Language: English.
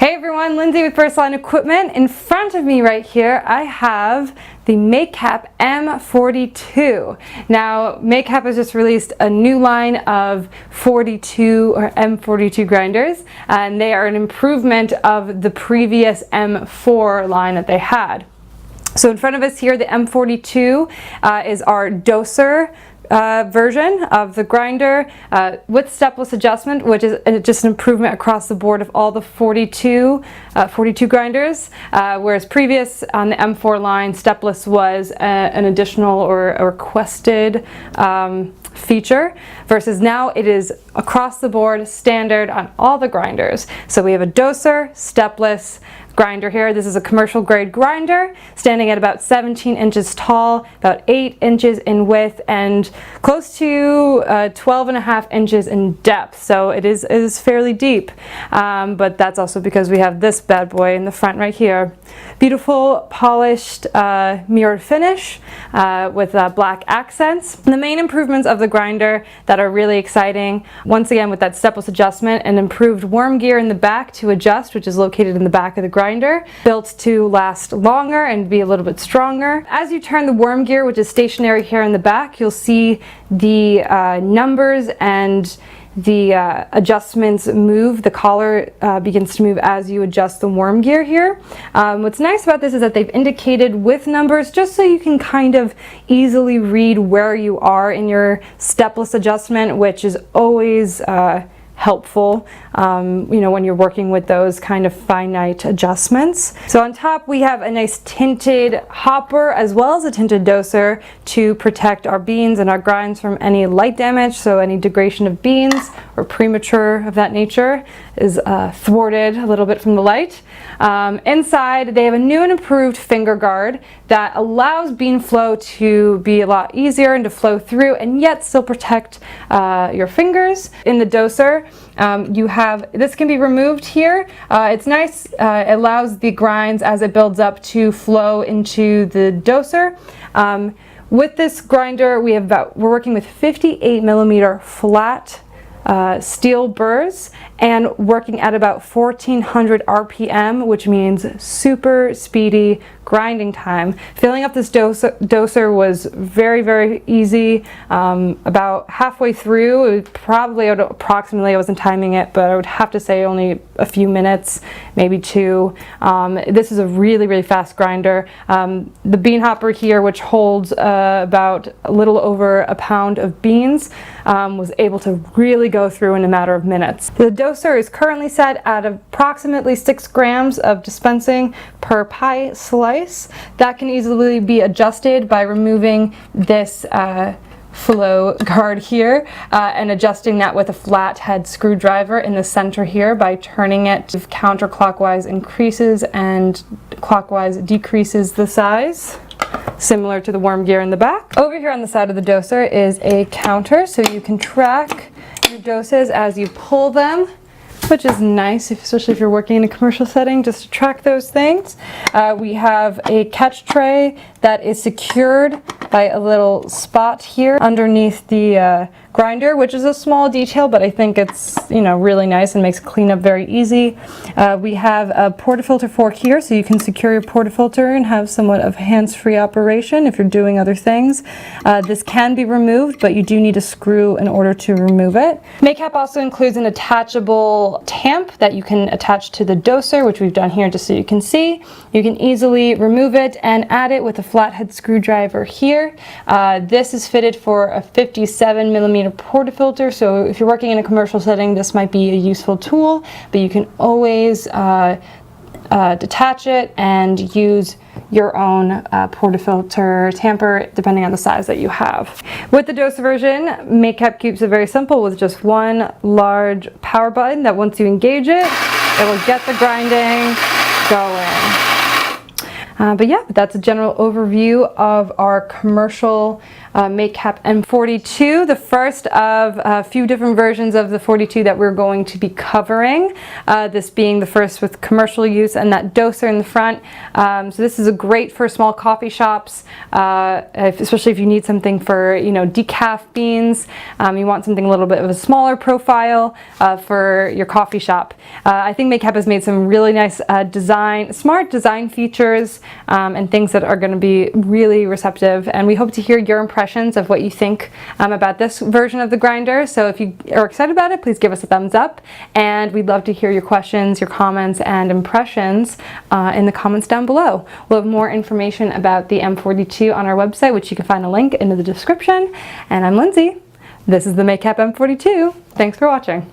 Hey everyone, Lindsay with Burrs Equipment. In front of me right here, I have the Macap M42. Now, Macap has just released a new line of 42 or M42 grinders, and they are an improvement of the previous M4 line that they had. So in front of us here, the M42 is our doser version of the grinder with stepless adjustment, which is just an improvement across the board of all the 42 grinders, whereas previous on the M4 line, stepless was an additional or a requested feature, versus now it is across the board standard on all the grinders. So we have a doser, stepless grinder here. This is a commercial grade grinder standing at about 17 inches tall, about 8 inches in width, and close to 12.5 inches in depth. So it is fairly deep, but that's also because we have this bad boy in the front right here. Beautiful polished mirrored finish with black accents. And the main improvements of the grinder that are really exciting, once again with that stepless adjustment, an improved worm gear in the back to adjust, which is located in the back of the grinder, built to last longer and be a little bit stronger. As you turn the worm gear, which is stationary here in the back, you'll see the numbers and the adjustments move. The collar begins to move as you adjust the worm gear here. What's nice about this is that they've indicated with numbers just so you can kind of easily read where you are in your stepless adjustment, which is always helpful, you know, when you're working with those kind of finite adjustments. So on top we have a nice tinted hopper as well as a tinted doser to protect our beans and our grinds from any light damage, so any degradation of beans or premature of that nature is thwarted a little bit from the light. Inside they have a new and improved finger guard that allows bean flow to be a lot easier and to flow through and yet still protect your fingers. In the doser, you have, this can be removed here. It's nice, it allows the grinds as it builds up to flow into the doser. With this grinder we're working with 58mm flat steel burrs and working at about 1400 RPM, which means super speedy grinding time. Filling up this doser was very easy. About halfway through, approximately, I wasn't timing it, but I would have to say only a few minutes, maybe 2. This is a really fast grinder. The bean hopper here, which holds about a little over a pound of beans, was able to really go through in a matter of minutes. The doser is currently set at approximately 6 grams of dispensing per pie slice. That can easily be adjusted by removing this flow guard here and adjusting that with a flathead screwdriver in the center here by turning it counterclockwise, increases, and clockwise decreases the size, similar to the worm gear in the back. Over here on the side of the doser is a counter, so you can track your doses as you pull them, which is nice, especially if you're working in a commercial setting, just to track those things. We have a catch tray that is secured by a little spot here underneath the grinder, which is a small detail, but I think it's, you know, really nice and makes cleanup very easy. We have a portafilter fork here, so you can secure your portafilter and have somewhat of hands-free operation if you're doing other things. This can be removed, but you do need a screw in order to remove it. Macap also includes an attachable tamp that you can attach to the doser, which we've done here just so you can see. You can easily remove it and add it with a flathead screwdriver here. This is fitted for a 57mm portafilter, so if you're working in a commercial setting, this might be a useful tool, but you can always detach it and use your own portafilter tamper depending on the size that you have. With the doser version, Macap keeps it very simple with just one large power button that once you engage it, it will get the grinding going. But yeah, that's a general overview of our commercial Macap M42, the first of a few different versions of the 42 that we're going to be covering. This being the first with commercial use and that doser in the front. So this is a great for small coffee shops, especially if you need something for, you know, decaf beans. You want something a little bit of a smaller profile for your coffee shop. I think Macap has made some really nice smart design features and things that are going to be really receptive, and we hope to hear your impressions of what you think about this version of the grinder. So if you are excited about it, please give us a thumbs up, and we'd love to hear your questions, your comments, and impressions in the comments down below. We'll have more information about the M42 on our website, which you can find a link in the description. And I'm Lindsay. This is the Macap M42. Thanks for watching.